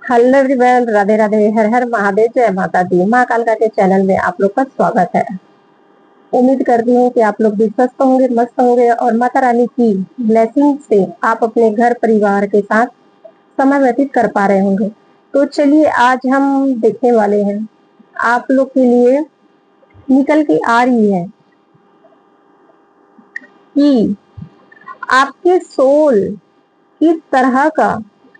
Hello everyone, Radhe Radhe, हर हर महादेव, जय माता दी। माँ कालका के चैनल में आप लोग का स्वागत है। उम्मीद करती हूँ कि आप लोग भी स्वस्थ होंगे, मस्त होंगे और माता रानी की ब्लेसिंग से आप अपने घर परिवार के साथ समय व्यतीत कर पा रहे होंगे। तो चलिए, आज हम देखने वाले हैं, आप लोग के लिए निकल के आ रही है कि आपके सोल किस तरह का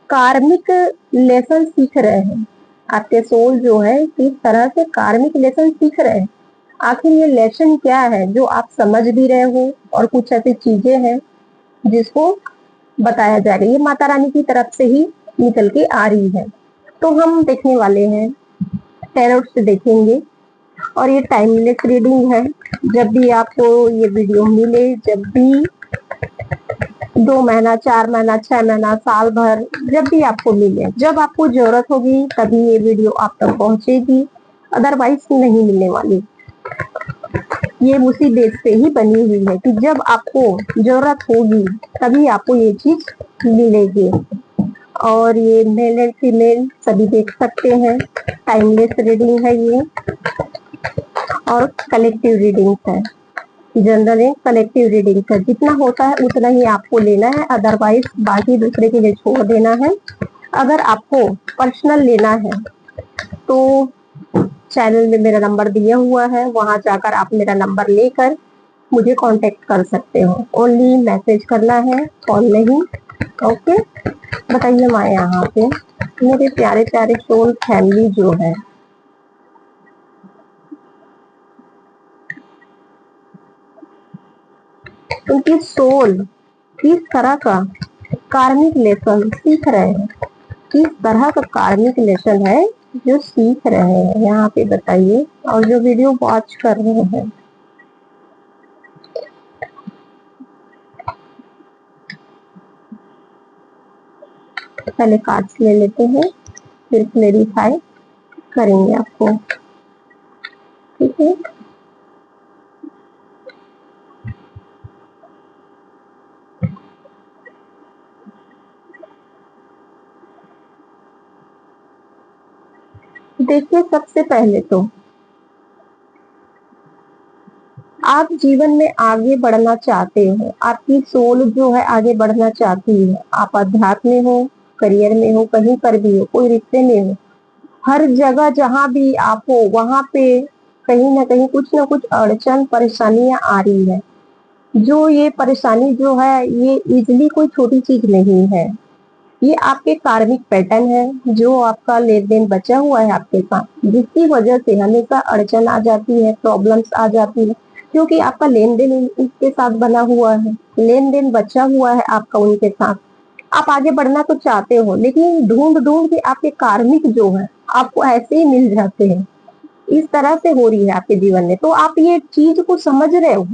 कार्मिक लेसन सीख रहे हैं। आपके सोल जो है किस तरह से कार्मिक लेसन सीख रहे हैं। आखिर ये लेसन क्या है जो आप समझ भी रहे हो, और कुछ ऐसी चीजें हैं जिसको बताया जाएगा। ये माता रानी की तरफ से ही निकल के आ रही है। तो हम देखने वाले हैं, टैरोट से देखेंगे, और ये टाइमलेस रीडिंग है। जब भी आपको ये वीडियो मिले, जब भी 2 महीना, 4 महीना, 6 महीना, साल भर, जब भी आपको मिले, जब आपको जरूरत होगी तभी ये वीडियो आप तक पहुंचेगी, अदरवाइज नहीं मिलने वाली। ये उसी बेस पे ही बनी हुई है कि जब आपको जरूरत होगी तभी आपको ये चीज मिलेगी। और ये मेल एंड फीमेल सभी देख सकते हैं। टाइमलेस रीडिंग है ये, और कलेक्टिव रीडिंग है। जनरल एंड कलेक्टिव रीडिंग है। जितना होता है उतना ही आपको लेना है, अदरवाइज बाकी दूसरे के लिए छोड़ देना है। अगर आपको पर्सनल लेना है तो चैनल में मेरा नंबर दिया हुआ है, वहां जाकर आप मेरा नंबर लेकर मुझे कांटेक्ट कर सकते हो। ओनली मैसेज करना है, कॉल नहीं। ओके, बताइए माँ, यहाँ पे मेरे प्यारे प्यारे सोल फैमिली जो है, उनकी सोल किस तरह का कार्मिक लेसन सीख रहे हैं। किस तरह का कार्मिक लेसन है जो सीख रहे हैं, यहाँ पे बताइए। और जो वीडियो वॉच कर रहे हैं, पहले कार्ड्स ले लेते हैं, फिर क्लेरिफाई करेंगे आपको। ठीक है, देखिए, सबसे पहले तो आप जीवन में आगे बढ़ना चाहते हो। आपकी सोल जो है आगे बढ़ना चाहती है। आप अध्यात्म में हो, करियर में हो, कहीं पर भी हो, कोई रिश्ते में हो, हर जगह जहां भी आप हो वहां पे कहीं ना कुछ अड़चन परेशानियां आ रही है। जो ये परेशानी जो है ये इजली कोई छोटी चीज नहीं है। ये आपके कार्मिक पैटर्न है, जो आपका लेन देन बचा हुआ है आपके साथ, जिसकी वजह से हमेशा अड़चन आ जाती है, प्रॉब्लम्स आ जाती है, क्योंकि आपका लेन देन उसके साथ बना हुआ है, लेन देन बचा हुआ है आपका उनके साथ। आप आगे बढ़ना तो चाहते हो, लेकिन ढूंढ ढूंढ के आपके कार्मिक जो है आपको ऐसे ही मिल जाते हैं। इस तरह से हो रही है आपके जीवन में। तो आप ये चीज को समझ रहे हो,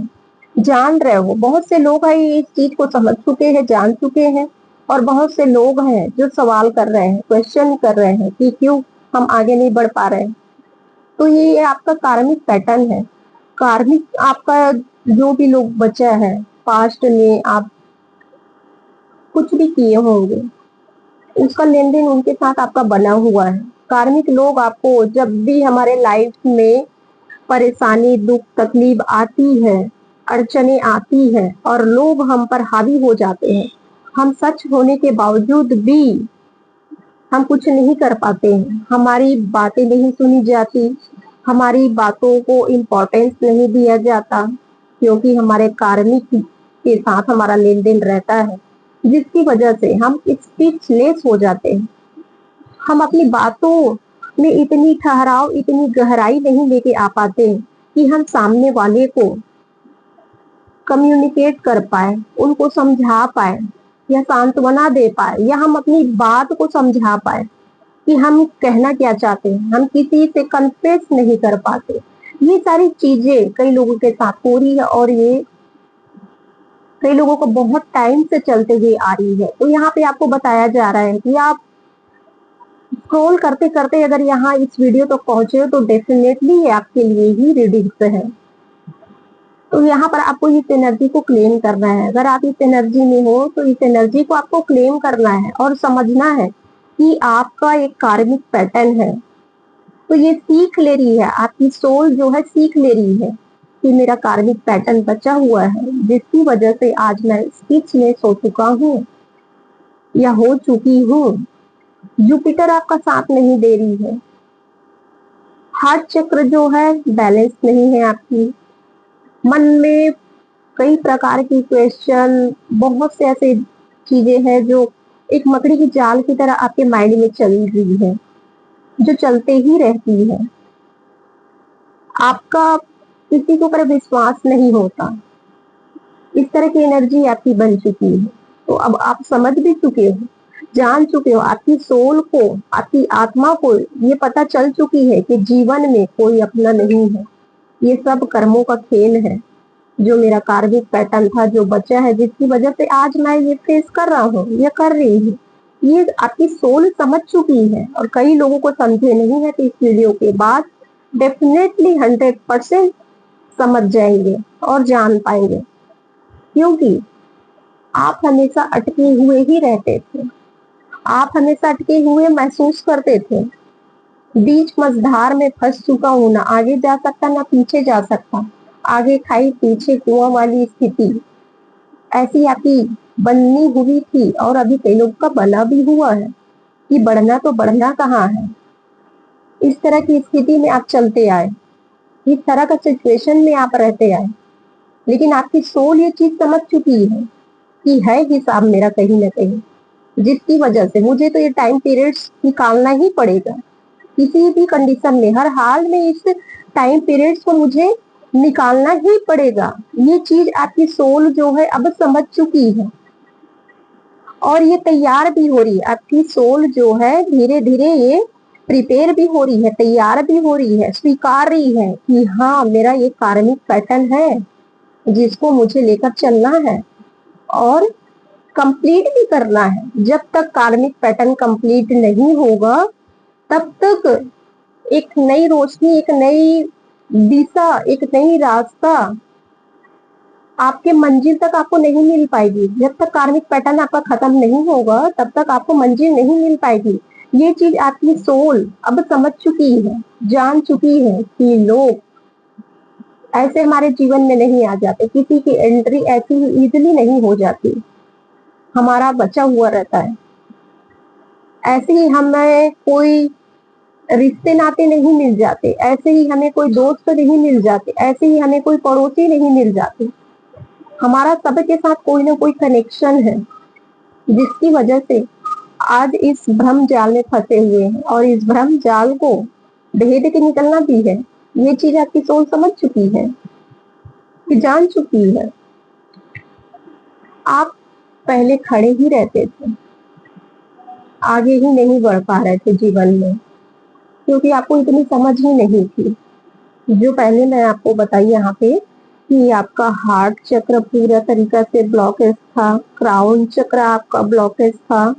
जान रहे हो। बहुत से लोग हैं इस चीज को समझ चुके हैं, जान चुके हैं, और बहुत से लोग हैं जो सवाल कर रहे हैं, क्वेश्चन कर रहे हैं कि क्यों हम आगे नहीं बढ़ पा रहे हैं। तो ये आपका कार्मिक पैटर्न है। कार्मिक आपका जो भी लोग बचा है, पास्ट में आप कुछ भी किए होंगे, उसका लेन देन उनके साथ आपका बना हुआ है। कार्मिक लोग आपको, जब भी हमारे लाइफ में परेशानी, दुख, तकलीफ आती है, अड़चने आती हैं, और लोग हम पर हावी हो जाते हैं, हम सच होने के बावजूद भी हम कुछ नहीं कर पाते हैं। हमारी बातें नहीं सुनी जाती, हमारी बातों को इम्पोर्टेंस नहीं दिया जाता, क्योंकि हमारे कार्मिक के साथ हमारा लेन देन रहता है, जिसकी वजह से हम स्पीचलेस हो जाते हैं। हम अपनी बातों में इतनी ठहराव, इतनी गहराई नहीं लेके आ पाते कि हम सामने वाले को कम्युनिकेट कर पाए, उनको समझा पाए, या सांत्वना दे पाए, या हम अपनी बात को समझा पाए कि हम कहना क्या चाहते हैं। हम किसी से कन्फेस नहीं कर पाते। ये सारी चीजें कई लोगों के साथ हो रही है, और ये कई लोगों को बहुत टाइम से चलते हुए आ रही है। तो यहाँ पे आपको बताया जा रहा है कि आप स्क्रॉल करते करते अगर यहाँ इस वीडियो तक पहुंचे हो तो डेफिनेटली ये आपके लिए ही रीडिंग्स है। तो यहाँ पर आपको इस एनर्जी को क्लेम करना है। अगर आप इस एनर्जी में हो तो इस एनर्जी को आपको क्लेम करना है और समझना है कि आपका एक कार्मिक पैटर्न है, तो ये सीख ले रही है, आपकी सोल जो है सीख ले रही है कि मेरा कार्मिक पैटर्न बचा हुआ है, जिसकी वजह से आज मैं इस पिच में सो चुका हूँ या हो चुकी हूँ। जुपिटर आपका साथ नहीं दे रही है, हार्ट चक्र जो है बैलेंस नहीं है आपकी, मन में कई प्रकार की क्वेश्चन, बहुत से ऐसे चीजें हैं जो एक मकड़ी की जाल की तरह आपके माइंड में चल रही है, जो चलते ही रहती है। आपका किसी के ऊपर विश्वास नहीं होता, इस तरह की एनर्जी आपकी बन चुकी है। तो अब आप समझ भी चुके हो, जान चुके हो, आपकी सोल को, आपकी आत्मा को ये पता चल चुकी है कि जीवन में कोई अपना नहीं है, ये सब कर्मों का खेल है। जो मेरा कार्मिक पैटर्न था जो बचा है, जिसकी वजह से आज मैं ये फेस कर रहा हूँ, ये कर रही हूँ, ये आपकी सोल समझ चुकी है। और कई लोगों को समझे नहीं है, तो इस वीडियो के बाद डेफिनेटली 100% समझ जाएंगे और जान पाएंगे, क्योंकि आप हमेशा अटके हुए ही रहते थे, आप हमेशा अटके हुए महसूस करते थे, बीच मझधार में फंस चुका हूं, ना आगे जा सकता ना पीछे जा सकता, आगे खाई पीछे कुआं वाली स्थिति ऐसी आपकी बननी हुई थी। और अभी कई लोग का बना भी हुआ है कि बढ़ना तो बढ़ना कहाँ है। इस तरह की स्थिति में आप चलते आए, इस तरह का सिचुएशन में आप रहते आए, लेकिन आपकी सोल ये चीज समझ चुकी है कि है हिसाब मेरा कहीं ना कहीं, जिसकी वजह से मुझे तो ये टाइम पीरियड्स निकालना ही पड़ेगा किसी भी कंडीशन में, हर हाल में इस टाइम पीरियड्स को मुझे निकालना ही पड़ेगा। ये चीज आपकी सोल जो है अब समझ चुकी है और ये तैयार भी हो रही है। आपकी सोल जो है धीरे धीरे ये प्रिपेयर भी हो रही है, तैयार भी हो रही है, स्वीकार रही है कि हाँ मेरा ये कार्मिक पैटर्न है जिसको मुझे लेकर चलना है और कंप्लीट भी करना है। जब तक कार्मिक पैटर्न कंप्लीट नहीं होगा तब तक एक नई रोशनी, एक नई दिशा, एक नई रास्ता आपके मंजिल तक आपको नहीं मिल पाएगी। जब तक कार्मिक पैटर्न आपका खत्म नहीं होगा तब तक आपको मंजिल नहीं मिल पाएगी। ये चीज आपकी सोल अब समझ चुकी है, जान चुकी है कि लोग ऐसे हमारे जीवन में नहीं आ जाते, किसी की एंट्री ऐसी इजीली नहीं हो जाती, हमारा बचा हुआ रहता है। ऐसे ही हमें कोई रिश्ते नाते नहीं मिल जाते, ऐसे ही हमें कोई दोस्त नहीं मिल जाते, ऐसे ही हमें कोई पड़ोसी नहीं मिल जाते। हमारा सबके साथ कोई ना कोई कनेक्शन है, जिसकी वजह से आज इस भ्रम जाल में फंसे हुए हैं और इस भ्रम जाल को भेद के निकलना भी है। ये चीज आपकी सोच समझ चुकी है, कि जान चुकी है। आप पहले खड़े ही रहते थे, आगे ही नहीं बढ़ पा रहे थे जीवन में, क्योंकि आपको इतनी समझ ही नहीं थी। जो पहले मैं आपको बताई यहाँ पे कि आपका हार्ट चक्र पूरा तरीका से ब्लॉकेज था, क्राउन चक्र आपका ब्लॉकेज था,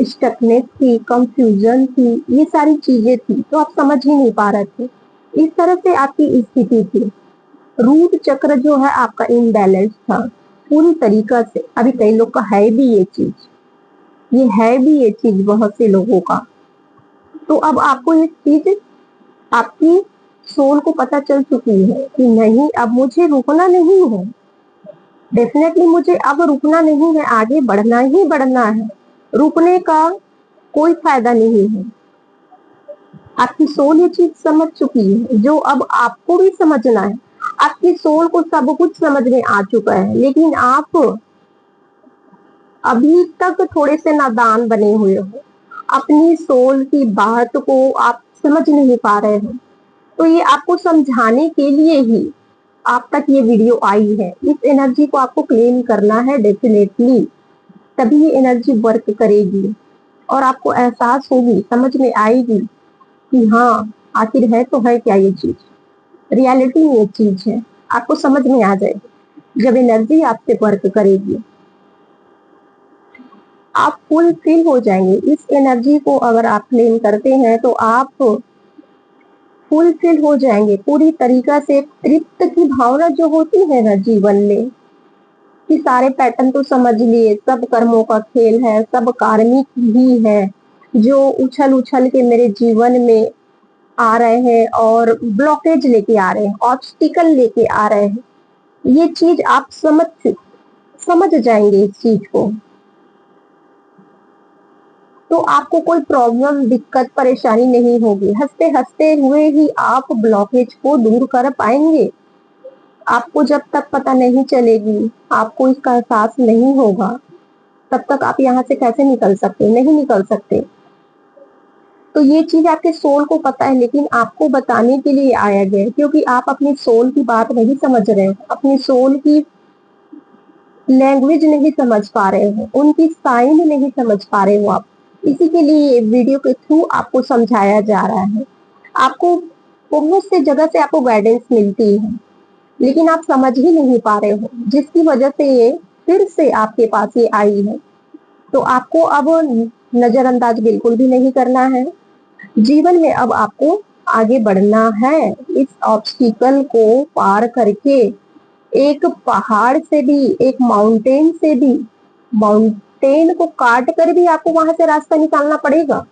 स्टकनेस थी, कंफ्यूजन थी, ये सारी चीजें थी, तो आप समझ ही नहीं पा रहे थे। इस तरह से आपकी स्थिति थी। रूट चक्र जो है आपका इनबैलेंस था पूरी तरीका से। अभी कई लोग का है भी ये चीज, ये है भी ये चीज बहुत से लोगों का। तो अब आपको ये चीज आपकी सोल को पता चल चुकी है कि नहीं, अब मुझे रुकना नहीं है, डेफिनेटली मुझे अब रुकना नहीं है, आगे बढ़ना ही बढ़ना है, रुकने का कोई फायदा नहीं है। आपकी सोल ये चीज समझ चुकी है, जो अब आपको भी समझना है। आपकी सोल को सब कुछ समझ में आ चुका है, लेकिन आप अभी तक थोड़े से नादान बने हुए हो, अपनी सोल की बात को आप समझ नहीं पा रहे हो। तो ये आपको समझाने के लिए ही आप तक ये वीडियो आई है। इस एनर्जी को आपको क्लेम करना है डेफिनेटली, तभी ये एनर्जी वर्क करेगी और आपको एहसास होगी, समझ में आएगी कि हाँ आखिर है तो है क्या ये चीज, रियलिटी में ये चीज है। आपको समझ में आ जाएगी जब एनर्जी आपसे वर्क करेगी, आप फुलफिल हो जाएंगे। इस एनर्जी को अगर आप क्लेम करते हैं तो आप फुलफिल हो जाएंगे पूरी तरीका से। तृप्त की भावना जो होती है ना जीवन में, कि सारे पैटर्न तो समझ लिए, सब कर्मों का खेल है, सब कार्मिक ही है, जो उछल उछल के मेरे जीवन में आ रहे हैं और ब्लॉकेज लेके आ रहे हैं, ऑब्स्टिकल लेके आ रहे हैं, ये चीज आप समझ जाएंगे इस चीज को, तो आपको कोई प्रॉब्लम, दिक्कत, परेशानी नहीं होगी। हंसते हंसते हुए ही आप ब्लॉकेज को दूर कर पाएंगे। आपको जब तक पता नहीं चलेगी, आपको इसका एहसास नहीं होगा, तब तक आप यहाँ से कैसे निकल सकते, नहीं निकल सकते। तो ये चीज आपके सोल को पता है, लेकिन आपको बताने के लिए आया गया है, क्योंकि आप अपनी सोल की बात नहीं समझ रहे हो, अपनी सोल की लैंग्वेज नहीं समझ पा रहे हो, उनकी साइन नहीं समझ पा रहे हो आप। इसी के लिए वीडियो के थ्रू आपको समझाया जा रहा है। आपको बहुत से जगह से आपको गाइडेंस मिलती है, लेकिन आप समझ ही नहीं पा रहे हो, जिसकी वजह से ये फिर से आपके पास ये आई है। तो आपको अब नजरअंदाज बिल्कुल भी नहीं करना है। जीवन में अब आपको आगे बढ़ना है, इस ऑब्स्टिकल को पार करके। एक पहाड़ से भी, एक माउंटेन से भी, माउंटेन को काट कर भी आपको वहां से रास्ता निकालना पड़ेगा,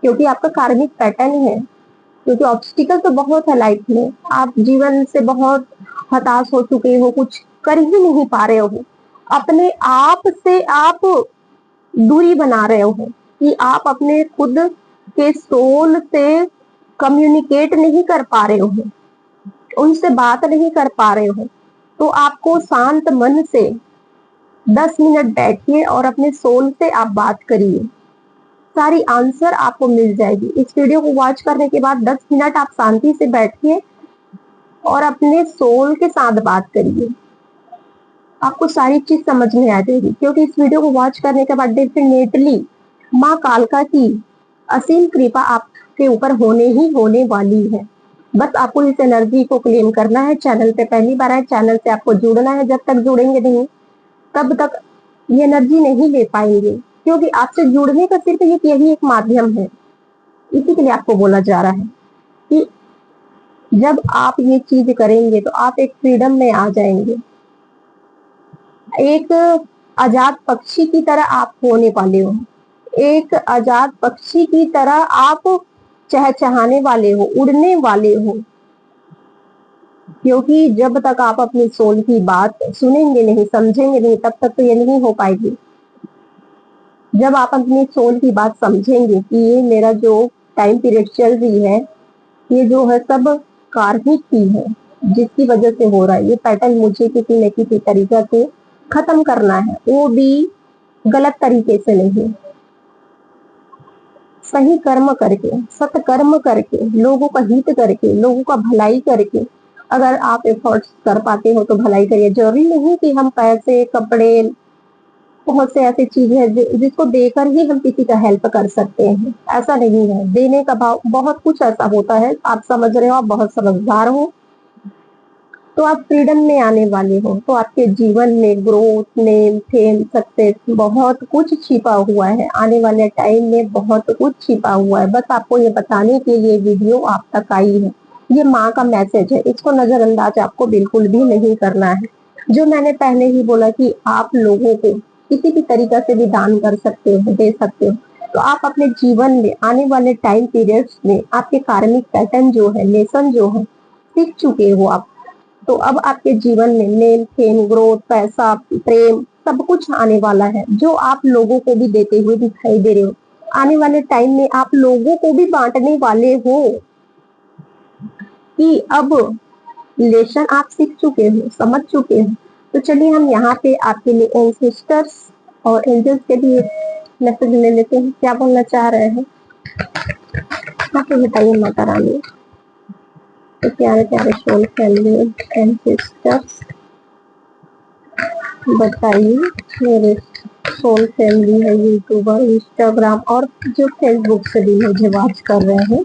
क्योंकि आपका कार्मिक पैटर्न है। क्योंकि ऑब्स्टिकल तो बहुत है लाइफ में, आप जीवन से बहुत हताश हो चुके हो, कुछ कर ही नहीं पा रहे हो, अपने आप से आप दूरी बना रहे हो, कि आप अपने खुद के सोल से कम्युनिकेट नहीं कर पा रहे हो, उनसे बात नहीं कर पा रहे हो। तो आपको शांत मन से 10 मिनट बैठिए और अपने सोल से आप बात करिए, सारी आंसर आपको मिल जाएगी। इस वीडियो को वॉच करने के बाद 10 मिनट आप शांति से बैठिए और अपने सोल के साथ बात करिए, आपको सारी चीज समझ में आ जाएगी। क्योंकि इस वीडियो को वॉच करने के बाद डेफिनेटली माँ कालका की असीम कृपा आपके ऊपर होने ही होने वाली है। बस आपको इस एनर्जी को क्लेम करना है। चैनल पे पहली बार आए, चैनल से आपको जुड़ना है। जब तक जुड़ेंगे नहीं, तब तक ये एनर्जी नहीं ले पाएंगे, क्योंकि आपसे जुड़ने का सिर्फ यही एक माध्यम है। इसी के लिए आपको बोला जा रहा है कि जब आप ये चीज करेंगे तो आप एक फ्रीडम में आ जाएंगे, एक आजाद पक्षी की तरह आप होने वाले हो, एक आजाद पक्षी की तरह आप चहचहाने वाले हो, उड़ने वाले हो। क्योंकि जब तक आप अपनी सोल की बात सुनेंगे नहीं, समझेंगे नहीं, तब तक तो ये नहीं हो पाएगी। जब आप अपनी सोल की बात समझेंगे कि ये मेरा जो टाइम पीरियड चल रही है, ये जो है सब कार्मिक ही है, जिसकी वजह से हो रहा है, ये पैटर्न मुझे किसी न किसी तरीके से खत्म करना है, वो भी गलत तरीके से नहीं, सही कर्म करके, सत्कर्म करके, लोगों का हित करके, लोगों का भलाई करके। अगर आप एफर्ट्स कर पाते हो तो भलाई करिए। जरूरी नहीं कि हम पैसे, कपड़े, बहुत से ऐसी चीजें हैं जिसको देकर ही हम किसी का हेल्प कर सकते हैं, ऐसा नहीं है। देने का भाव बहुत कुछ ऐसा होता है, आप समझ रहे हो, आप बहुत समझदार हो, तो आप फ्रीडम में आने वाले हो। तो आपके जीवन में ग्रोथ, नेम, फेम, सक्सेस, बहुत कुछ छिपा हुआ है। आने वाले टाइम में बहुत कुछ छिपा हुआ है। बस आपको ये बताने के लिए वीडियो आप तक आई है। ये माँ का मैसेज है, इसको नजरअंदाज आपको बिल्कुल भी नहीं करना है। जो मैंने पहले ही बोला कि आप लोगों को किसी भी तरीका से भी दान कर सकते हो, दे सकते हो। तो आप अपने जीवन में आने वाले टाइम पीरियड्स में आपके कार्मिक पैटर्न जो है, लेसन जो है, सीख चुके हो आप। तो अब आपके जीवन में नेम, फेम, ग्रोथ, पैसा, प्रेम, सब कुछ आने वाला है, जो आप लोगों को भी देते हुए दिखाई दे रहे हो। आने वाले टाइम में आप लोगों को भी बांटने वाले हो, कि अब लेसन आप सीख चुके हो, समझ चुके हो। तो चलिए हम यहाँ पे आपके लिए एंसेस्टर्स और एंजल्स के लिए मैसेज ले लेते हैं, क्या बोलना चाह रहे हैं। हाँ तो बताइए माता रानी। तो प्यारे प्यारे सोल फैमिली एंसेस्टर्स, बताइए। मेरे सोल फैमिली है, यूट्यूबर, इंस्टाग्राम और जो फेसबुक से भी मुझे वॉच कर रहे हैं,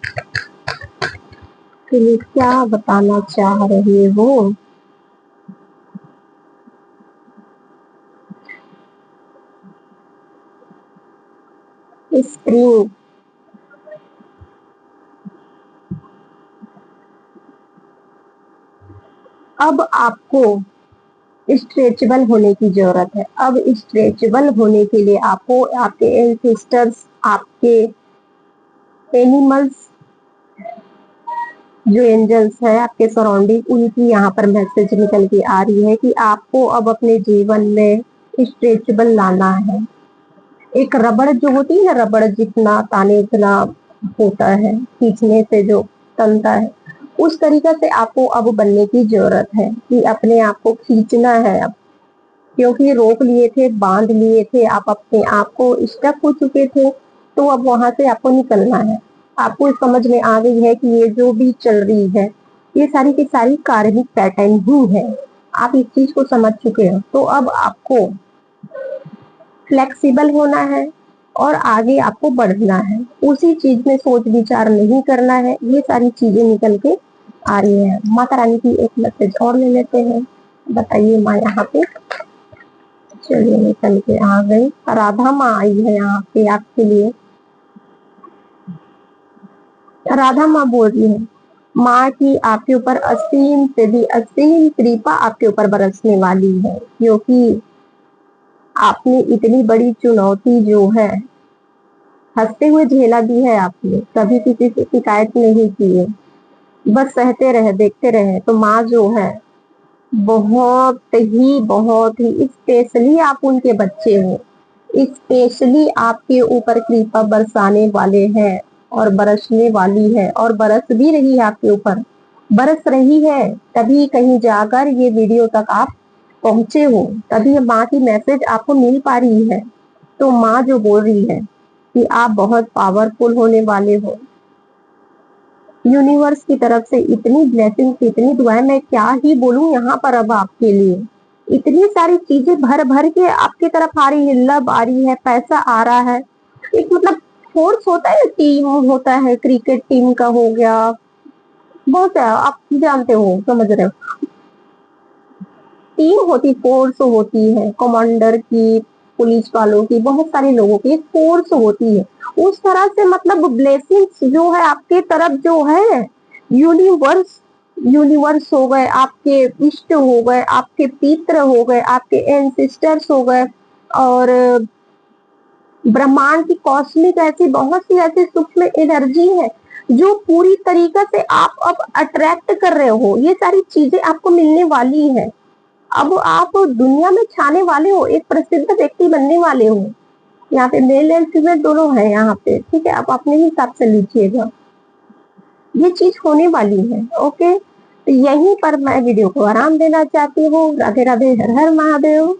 के लिए क्या बताना चाह रहे हो। स्प्रिंग, अब आपको स्ट्रेचेबल होने की जरूरत है। अब स्ट्रेचेबल होने के लिए आपको आपके एंसेस्टर्स, आपके एनिमल्स, जो एंजल्स है आपके सराउंडिंग, उनकी यहाँ पर मैसेज निकल के आ रही है कि आपको अब अपने जीवन में स्ट्रेचेबल लाना है। एक रबड़ जो होती है ना, रबड़ जितना ताने उतना होता है, खींचने से जो तनता है, उस तरीका से आपको अब बनने की जरूरत है कि अपने आप को खींचना है अब। क्योंकि रोक लिए थे, बांध लिए थे, आप अपने आप को स्टक हो चुके थे, तो अब वहां से आपको निकलना है। आपको समझ में आ गई है कि ये जो भी चल रही है, ये सारी की सारी कार्मिक पैटर्न ही है। आप इस चीज को समझ चुके हो, तो अब आपको फ्लेक्सिबल होना है और आगे आपको बढ़ना है। उसी चीज में सोच विचार नहीं करना है। ये सारी चीजें निकल के आ रही है। माता रानी की एक मैसेज और ले लेते हैं। बताइए माँ यहाँ पे। चलिए निकल के आ गई, राधा माँ आई है यहाँ पे आपके लिए। राधा माँ बोल रही है, माँ की आपके ऊपर असीम से भी असीम कृपा आपके ऊपर बरसने वाली है, क्योंकि आपने इतनी बड़ी चुनौती जो है हंसते हुए झेला भी है। आपने कभी किसी से शिकायत नहीं की है, बस सहते रहे, देखते रहे। तो माँ जो है बहुत ही स्पेशली आप उनके बच्चे हो, स्पेशली आपके ऊपर कृपा बरसाने वाले हैं और बरसने वाली है और बरस भी रही है आपके ऊपर, बरस रही है। तभी कहीं जाकर ये वीडियो तक आप पहुंचे हो, तभी माँ की मैसेज आपको मिल पा रही है। तो माँ जो बोल रही है कि आप बहुत पावरफुल होने वाले हो। यूनिवर्स की तरफ से इतनी ब्लेसिंग, इतनी दुआएं, मैं क्या ही बोलूं यहाँ पर अब आपके लिए। इतनी सारी चीजें भर भर के आपकी तरफ आ रही है, लव आ रही है, पैसा आ रहा है। एक मतलब फोर्स होता है, टीम होता है, क्रिकेट टीम का हो गया, बहुत है, आप जानते हो, समझ रहे हो। टीम होती, फोर्स होती है, कमांडर की, पुलिस वालों की, बहुत सारे लोगों की फोर्स होती है। उस तरह से मतलब ब्लेसिंग्स जो है आपके तरफ जो है, यूनिवर्स, यूनिवर्स हो गए, आपके इष्ट हो गए, आपके पित्र हो गए, आपके एंसिस्टर्स हो गए, और ब्रह्मांड की कॉस्मिक ऐसी बहुत सी ऐसी सूक्ष्म एनर्जी है जो पूरी तरीके से आप अब अट्रैक्ट कर रहे हो। ये सारी चीजें आपको मिलने वाली है। अब आप दुनिया में छाने वाले हो, एक प्रसिद्ध व्यक्ति बनने वाले हो। यहाँ पे मेल एंड फीमेल दोनों है यहाँ पे, ठीक है, आप अपने हिसाब से लीजिएगा। ये चीज होने वाली है। ओके, तो यहीं पर मैं वीडियो को आराम देना चाहती हूँ। राधे राधे, हर हर महादेव।